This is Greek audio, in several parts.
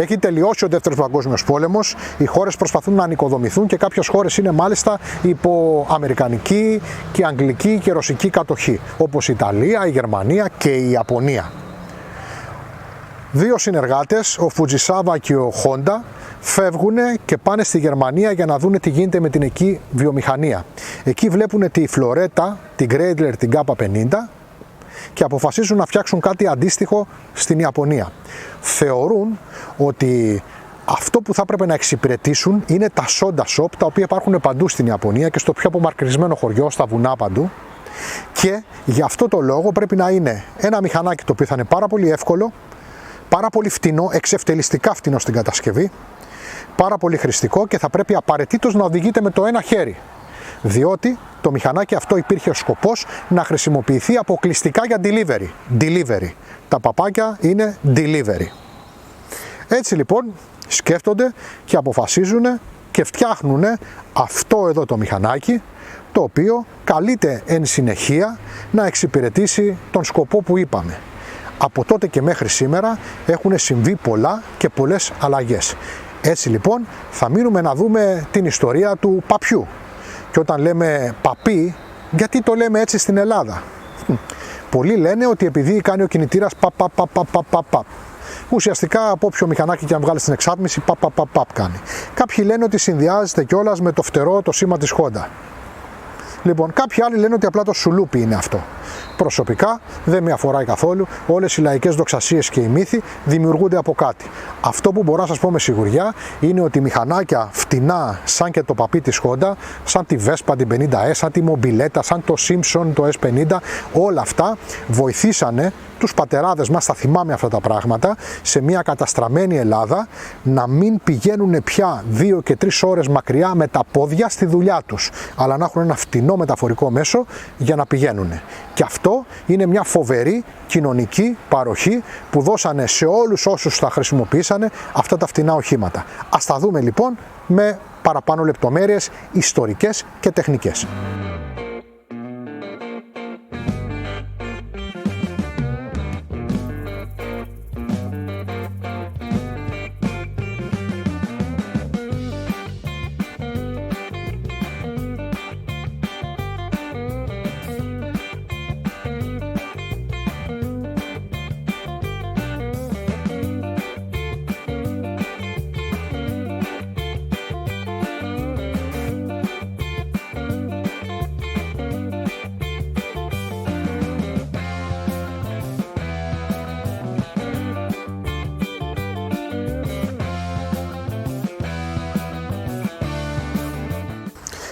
Έχει τελειώσει ο Δεύτερος Παγκόσμιος Πόλεμος, οι χώρες προσπαθούν να ανοικοδομηθούν και κάποιες χώρες είναι μάλιστα υπό αμερικανική και αγγλική και ρωσική κατοχή, όπως η Ιταλία, η Γερμανία και η Ιαπωνία. Δύο συνεργάτες, ο Φουτζισάβα και ο Χόντα, φεύγουν και πάνε στη Γερμανία για να δούνε τι γίνεται με την εκεί βιομηχανία. Εκεί βλέπουν τη Φλωρέτα, την Γκρέιντλερ, την K50 και αποφασίζουν να φτιάξουν κάτι αντίστοιχο στην Ιαπωνία. Θεωρούν ότι αυτό που θα έπρεπε να εξυπηρετήσουν είναι τα soda shop, τα οποία υπάρχουν παντού στην Ιαπωνία και στο πιο απομακρυσμένο χωριό, στα βουνά παντού. Και γι' αυτό το λόγο πρέπει να είναι ένα μηχανάκι το οποίο θα είναι πάρα πολύ εύκολο, πάρα πολύ φτηνό, εξευτελιστικά φτηνό στην κατασκευή, πάρα πολύ χρηστικό και θα πρέπει απαραίτητος να οδηγείται με το ένα χέρι. Διότι το μηχανάκι αυτό υπήρχε ο σκοπός να χρησιμοποιηθεί αποκλειστικά για delivery. Τα παπάκια είναι delivery. Έτσι λοιπόν σκέφτονται και αποφασίζουν και φτιάχνουν αυτό εδώ το μηχανάκι, το οποίο καλείται εν συνεχεία να εξυπηρετήσει τον σκοπό που είπαμε. Από τότε και μέχρι σήμερα έχουν συμβεί πολλά και πολλές αλλαγές. Έτσι λοιπόν θα μείνουμε να δούμε την ιστορία του παπιού. Και όταν λέμε παπί, γιατί το λέμε έτσι στην Ελλάδα? Πολλοί λένε ότι επειδή κάνει ο κινητήρας παπ. Ουσιαστικά από όποιο μηχανάκι και αν βγάλει στην εξάτμιση παπ κάνει. Κάποιοι λένε ότι συνδυάζεται κιόλας με το φτερό το σήμα της Honda. Λοιπόν, κάποιοι άλλοι λένε ότι απλά το σουλούπι είναι αυτό. Προσωπικά δεν με αφορά καθόλου, όλες οι λαϊκές δοξασίες και οι μύθοι δημιουργούνται από κάτι. Αυτό που μπορώ να σας πω με σιγουριά είναι ότι μηχανάκια φτηνά σαν και το παπί της Honda, σαν τη Vespa την 50S, σαν τη Mobiletta, σαν το Simpson το S50, όλα αυτά βοηθήσανε τους πατεράδες μας, τα θυμάμαι αυτά τα πράγματα, σε μια καταστραμμένη Ελλάδα να μην πηγαίνουν πια 2 και 3 ώρες μακριά με τα πόδια στη δουλειά τους, αλλά να έχουν ένα φτηνό μεταφορικό μέσο για να πηγαίνουν. Και αυτό είναι μια φοβερή κοινωνική παροχή που δώσανε σε όλους όσους τα χρησιμοποιήσανε αυτά τα φτηνά οχήματα. Ας τα δούμε λοιπόν με παραπάνω λεπτομέρειες ιστορικές και τεχνικές.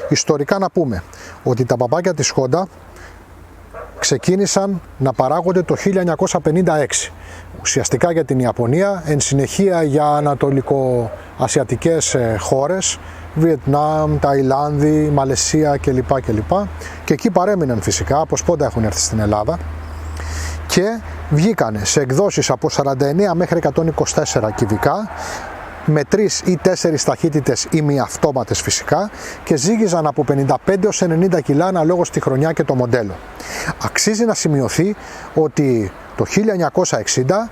Ιστορικά να πούμε ότι τα παπάκια της Honda ξεκίνησαν να παράγονται το 1956. Ουσιαστικά για την Ιαπωνία, εν συνεχεία για ανατολικοασιατικές χώρες, Βιετνάμ, Ταϊλάνδη, Μαλαισία κλπ. Και εκεί παρέμειναν φυσικά, από σπόντα έχουν έρθει στην Ελλάδα και βγήκανε σε εκδόσεις από 49 μέχρι 124 κυβικά, με 3 ή 4 ταχύτητες ημιαυτόματες φυσικά και ζύγιζαν από 55 έως 90 κιλά αναλόγως τη χρονιά και το μοντέλο. Αξίζει να σημειωθεί ότι το 1960,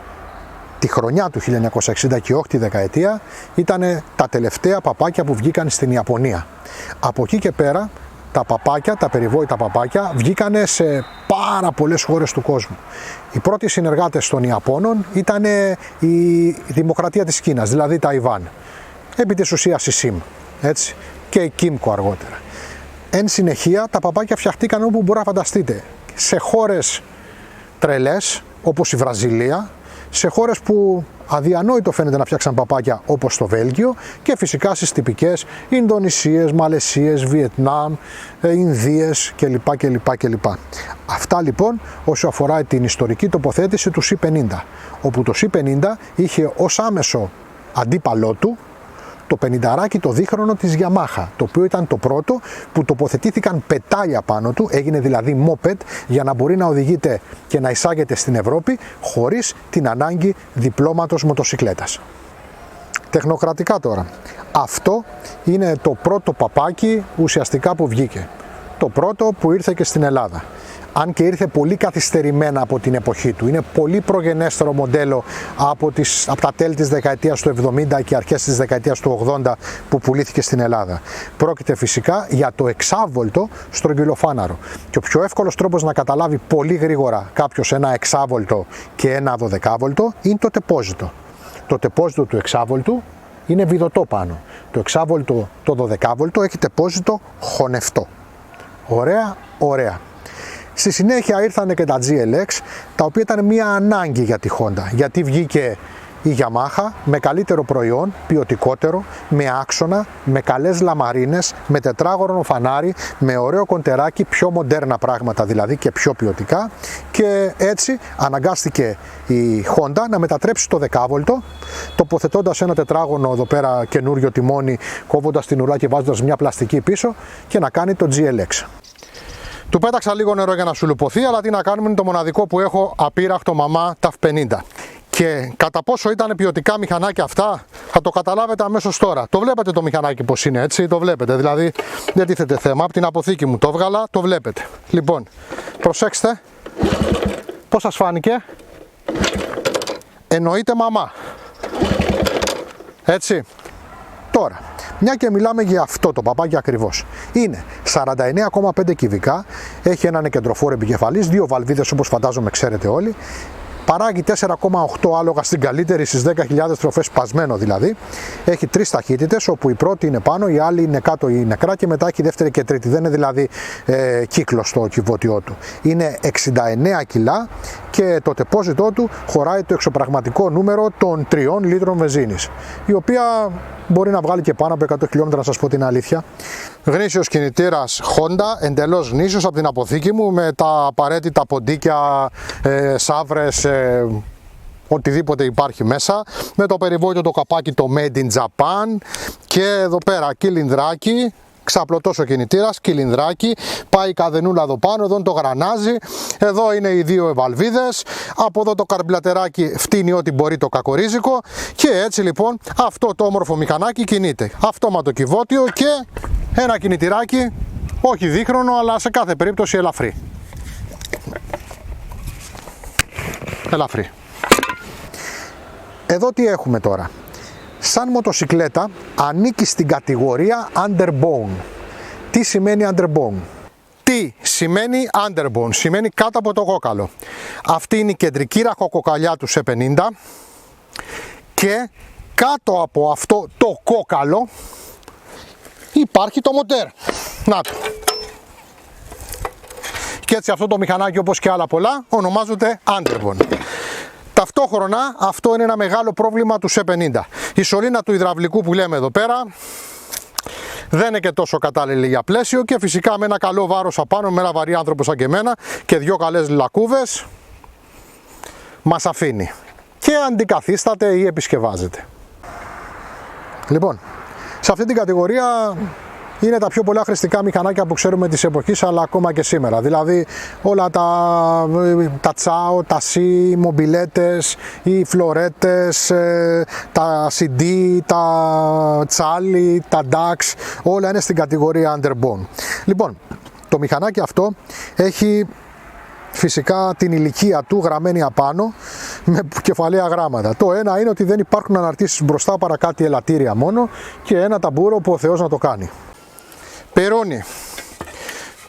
τη χρονιά του 1960 και όχι τη δεκαετία, ήταν τα τελευταία παπάκια που βγήκαν στην Ιαπωνία. Από εκεί και πέρα τα παπάκια, τα περιβόητα παπάκια βγήκανε σε πάρα πολλές χώρες του κόσμου. Οι πρώτοι συνεργάτες των Ιαπώνων ήταν η Δημοκρατία της Κίνας, δηλαδή Ταϊβάν. Επί της ουσίας η ΣΥΜ, έτσι, και η Κίμκο αργότερα. Εν συνεχεία τα παπάκια φτιαχτήκαν όπου μπορεί να φανταστείτε. Σε χώρες τρελές όπως η Βραζιλία, σε χώρες που αδιανόητο φαίνεται να φτιάξαν παπάκια όπως το Βέλγιο και φυσικά στις τυπικές Ινδονησίες, Μαλαισίες, Βιετνάμ, Ινδίες κλπ. Αυτά λοιπόν όσο αφορά την ιστορική τοποθέτηση του C50, όπου το C50 είχε ως άμεσο αντίπαλό του το 50ράκι το δίχρονο της Yamaha, το οποίο ήταν το πρώτο που τοποθετήθηκαν πετάλια πάνω του, έγινε δηλαδή moped για να μπορεί να οδηγείται και να εισάγεται στην Ευρώπη χωρίς την ανάγκη διπλώματος μοτοσικλέτας. Τεχνοκρατικά τώρα, αυτό είναι το πρώτο παπάκι ουσιαστικά που βγήκε, το πρώτο που ήρθε και στην Ελλάδα. αν και ήρθε πολύ καθυστερημένα από την εποχή του. Είναι πολύ προγενέστερο μοντέλο από τα τέλη της δεκαετίας του 70 και αρχές της δεκαετίας του 80 που πουλήθηκε στην Ελλάδα. Πρόκειται φυσικά για το εξάβολτο στρογγυλοφάναρο. Και ο πιο εύκολος τρόπος να καταλάβει πολύ γρήγορα κάποιος ένα εξάβολτο και ένα 12βολτο είναι το τεπόζιτο. Το τεπόζιτο του εξάβολτου είναι βιδωτό πάνω. Το εξάβολτο, το 12βολτο έχει τεπόζιτο χωνευτό. Ωραία, ωραία. Στη συνέχεια ήρθαν και τα GLX, τα οποία ήταν μια ανάγκη για τη Honda, γιατί βγήκε η Yamaha με καλύτερο προϊόν, ποιοτικότερο, με άξονα, με καλές λαμαρίνες, με τετράγωνο φανάρι, με ωραίο κοντεράκι, πιο μοντέρνα πράγματα δηλαδή και πιο ποιοτικά, και έτσι αναγκάστηκε η Honda να μετατρέψει το 10βολτο, τοποθετώντας ένα τετράγωνο εδώ πέρα καινούριο τιμόνι, κόβοντας την ουρά και βάζοντας μια πλαστική πίσω, και να κάνει το GLX. Του πέταξα λίγο νερό για να σου λουποθεί, αλλά τι να κάνουμε, είναι το μοναδικό που έχω απείραχτο μαμά TAF 50. Και κατά πόσο ήταν ποιοτικά μηχανάκια αυτά, θα το καταλάβετε αμέσως τώρα. Το βλέπετε το μηχανάκι πως είναι, έτσι, το βλέπετε, δηλαδή δεν τίθεται θέμα. Από την αποθήκη μου το έβγαλα, το βλέπετε. Λοιπόν, προσέξτε, πώς σας φάνηκε? Εννοείται μαμά. Έτσι. Τώρα, μια και μιλάμε για αυτό το παπάκι ακριβώς. Είναι 49,5 κυβικά, έχει έναν κεντροφόρο επικεφαλής, δύο βαλβίδες όπως φαντάζομαι ξέρετε όλοι. Παράγει 4,8 άλογα στην καλύτερη στις 10.000 στροφές, σπασμένο δηλαδή. Έχει τρεις ταχύτητες, όπου η πρώτη είναι πάνω, η άλλη είναι κάτω η νεκρά, και μετά έχει δεύτερη και τρίτη. Δεν είναι δηλαδή κύκλος το κυβότιό του. Είναι 69 κιλά και το τεπόζιτό του χωράει το εξωπραγματικό νούμερο των 3 λίτρων βενζίνης, η οποία μπορεί να βγάλει και πάνω από 100 χιλιόμετρα, να σας πω την αλήθεια. Γνήσιος κινητήρας Honda, εντελώς γνήσιος από την αποθήκη μου, με τα απαραίτητα ποντίκια, σαύρες, οτιδήποτε υπάρχει μέσα, με το περιβόητο το καπάκι το Made in Japan, και εδώ πέρα κυλινδράκι, ξαπλωτός ο κινητήρας, κυλινδράκι, πάει η καδενούλα εδώ πάνω, εδώ είναι το γρανάζι, εδώ είναι οι δύο βαλβίδες, από εδώ το καρμπλατεράκι φτύνει ό,τι μπορεί το κακορίζικο, και έτσι λοιπόν αυτό το όμορφο μηχανάκι κινείται. Αυτόματο κυβότιο και ένα κινητηράκι, όχι δίχρονο, αλλά σε κάθε περίπτωση ελαφρύ. Ελαφρύ. Εδώ τι έχουμε τώρα? Σαν μοτοσικλέτα ανήκει στην κατηγορία underbone. Τι σημαίνει underbone? Τι σημαίνει underbone? Σημαίνει κάτω από το κόκαλο. Αυτή είναι η κεντρική ραχοκοκαλιά του σε 50, και κάτω από αυτό το κόκαλο υπάρχει το μοτέρ. Να το. Και έτσι αυτό το μηχανάκι, όπως και άλλα πολλά, ονομάζονται underbone. Ταυτόχρονα αυτό είναι ένα μεγάλο πρόβλημα του C50. Η σωλήνα του υδραυλικού που λέμε εδώ πέρα δεν είναι και τόσο κατάλληλη για πλαίσιο, και φυσικά με ένα καλό βάρος απάνω, με ένα βαρύ άνθρωπο σαν και εμένα και δυο καλές λακκούβες, μας αφήνει και αντικαθίσταται ή επισκευάζεται. Λοιπόν, σε αυτή την κατηγορία είναι τα πιο πολλά χρηστικά μηχανάκια που ξέρουμε της εποχής, αλλά ακόμα και σήμερα. Δηλαδή όλα τα τσάο, τα σι, οι μομπιλέτες, οι φλωρέτες, τα CD, τα τσάλι, τα DAX, όλα είναι στην κατηγορία underbone. Λοιπόν, το μηχανάκι αυτό έχει φυσικά την ηλικία του γραμμένη απάνω με κεφαλαία γράμματα. Το ένα είναι ότι δεν υπάρχουν αναρτήσεις μπροστά παρά κάτι ελαττήρια μόνο, και ένα ταμπούρο που ο Θεός να το κάνει. Πυρούνι.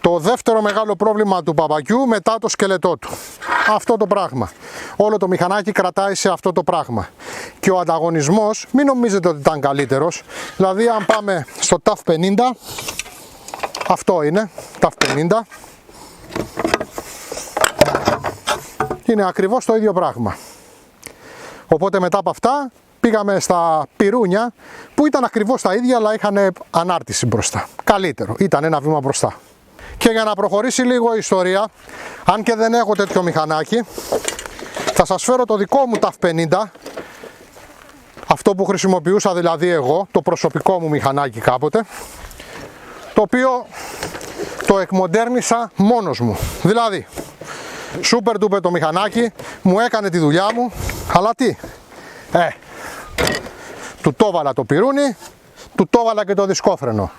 Το δεύτερο μεγάλο πρόβλημα του παπακιού μετά το σκελετό του. Αυτό το πράγμα. Όλο το μηχανάκι κρατάει σε αυτό το πράγμα. Και ο ανταγωνισμός, μην νομίζετε ότι ήταν καλύτερος. Δηλαδή αν πάμε στο TAF 50, αυτό είναι, TAF 50, είναι ακριβώς το ίδιο πράγμα. Οπότε μετά από αυτά πήγαμε στα πυρούνια που ήταν ακριβώς τα ίδια, αλλά είχαν ανάρτηση μπροστά. Καλύτερο, ήταν ένα βήμα μπροστά. Και για να προχωρήσει λίγο η ιστορία, αν και δεν έχω τέτοιο μηχανάκι, θα σας φέρω το δικό μου TAF 50, αυτό που χρησιμοποιούσα δηλαδή εγώ, το προσωπικό μου μηχανάκι κάποτε, το οποίο το εκμοντέρνησα μόνος μου. Δηλαδή, super duper το μηχανάκι, μου έκανε τη δουλειά μου, αλλά τι, του το έβαλα το πυρούνι, του το έβαλα και το δισκόφρενο.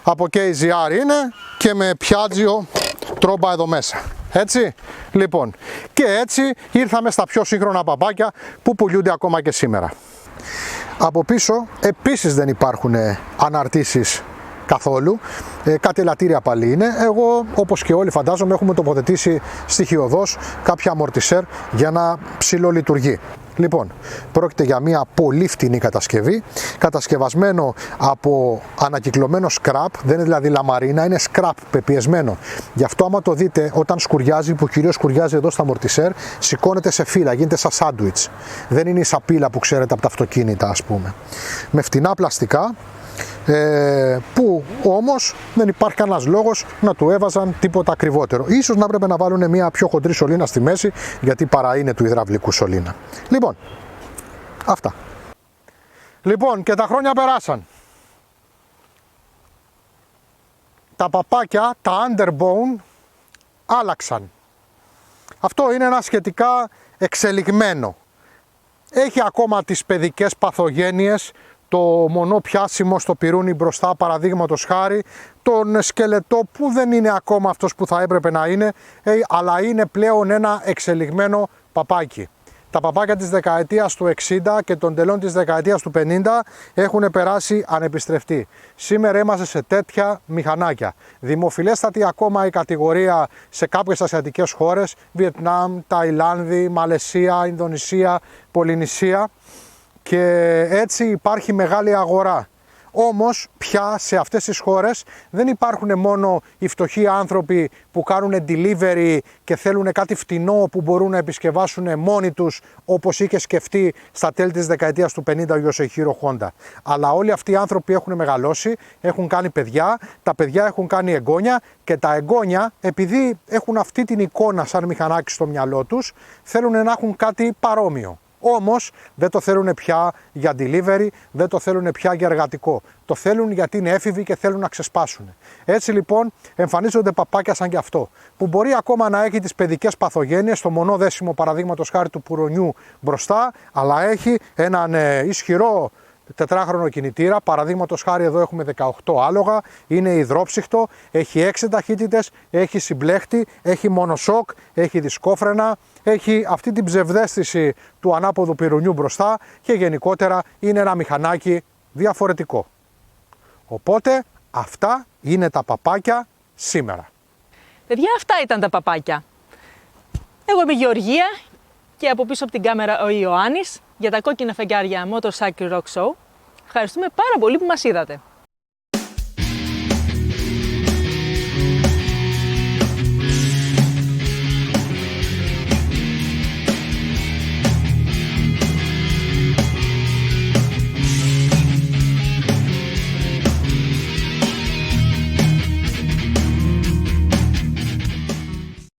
Από KZR είναι, και με Piaggio τρόμπα εδώ μέσα. Έτσι, λοιπόν, και έτσι ήρθαμε στα πιο σύγχρονα παπάκια που πουλούνται ακόμα και σήμερα. Από πίσω επίσης δεν υπάρχουν αναρτήσεις καθόλου, κάτι ελαττήρια πάλι είναι. Εγώ, όπως και όλοι φαντάζομαι, έχουμε τοποθετήσει στοιχειωδώς κάποια αμορτισέρ για να ψιλολειτουργεί. Λοιπόν, πρόκειται για μια πολύ φτηνή κατασκευή, κατασκευασμένο από ανακυκλωμένο σκραπ, δεν είναι δηλαδή λαμαρίνα, είναι σκραπ πεπιεσμένο. Γι' αυτό άμα το δείτε όταν σκουριάζει, που κυρίως σκουριάζει εδώ στα αμορτισέρ, σηκώνεται σε φύλλα, γίνεται σαν σάντουιτς. Δεν είναι η σαπίλα που ξέρετε από τα αυτοκίνητα, ας πούμε. Με φτηνά πλαστικά, που όμως δεν υπάρχει κανένας λόγος να του έβαζαν τίποτα ακριβότερο. Ίσως να έπρεπε να βάλουν μια πιο χοντρή σωλήνα στη μέση, γιατί παρά είναι του υδραυλικού σωλήνα. Λοιπόν, αυτά. Λοιπόν, και τα χρόνια περάσαν. Τα παπάκια, τα underbone, άλλαξαν. Αυτό είναι ένα σχετικά εξελιγμένο. Έχει ακόμα τις παιδικές παθογένειες, το μονό πιάσιμο στο πυρούνι μπροστά, παραδείγματος χάρη, τον σκελετό που δεν είναι ακόμα αυτός που θα έπρεπε να είναι, αλλά είναι πλέον ένα εξελιγμένο παπάκι. Τα παπάκια της δεκαετίας του 60 και των τελών της δεκαετίας του 50 έχουν περάσει ανεπιστρεφτοί. Σήμερα είμαστε σε τέτοια μηχανάκια. Δημοφιλέστατη ακόμα η κατηγορία σε κάποιες ασιατικές χώρες, Βιετνάμ, Ταϊλάνδη, Μαλαισία, Ινδονησία, Πολυνησία, και έτσι υπάρχει μεγάλη αγορά. Όμως πια σε αυτές τις χώρες δεν υπάρχουν μόνο οι φτωχοί άνθρωποι που κάνουν delivery και θέλουν κάτι φτηνό που μπορούν να επισκευάσουν μόνοι τους, όπως είχε σκεφτεί στα τέλη της δεκαετίας του 50 ο Γιοσεχίρο Χόντα. Αλλά όλοι αυτοί οι άνθρωποι έχουν μεγαλώσει, έχουν κάνει παιδιά, τα παιδιά έχουν κάνει εγγόνια και τα εγγόνια, επειδή έχουν αυτή την εικόνα σαν μηχανάκι στο μυαλό τους, θέλουν να έχουν κάτι παρόμοιο. Όμως δεν το θέλουν πια για delivery, δεν το θέλουν πια για εργατικό. Το θέλουν γιατί είναι έφηβοι και θέλουν να ξεσπάσουν. Έτσι λοιπόν εμφανίζονται παπάκια σαν και αυτό, που μπορεί ακόμα να έχει τις παιδικές παθογένειες, το μονό δέσιμο παραδείγματος χάρη του πουρονιού μπροστά, αλλά έχει έναν ισχυρό τετράχρονο κινητήρα, παραδείγματος χάρη εδώ έχουμε 18 άλογα, είναι υδρόψυχτο, έχει 6 ταχύτητες, έχει συμπλέχτη, έχει μονοσόκ, έχει δισκόφρενα, έχει αυτή την ψευδαίσθηση του ανάποδου πυρουνιού μπροστά και γενικότερα είναι ένα μηχανάκι διαφορετικό. Οπότε αυτά είναι τα παπάκια σήμερα. Παιδιά, αυτά ήταν τα παπάκια. Εγώ είμαι η Γεωργία και από πίσω από την κάμερα ο Ιωάννης για τα κόκκινα φεγγάρια Motorcycle Rock Show. Ευχαριστούμε πάρα πολύ που μας είδατε.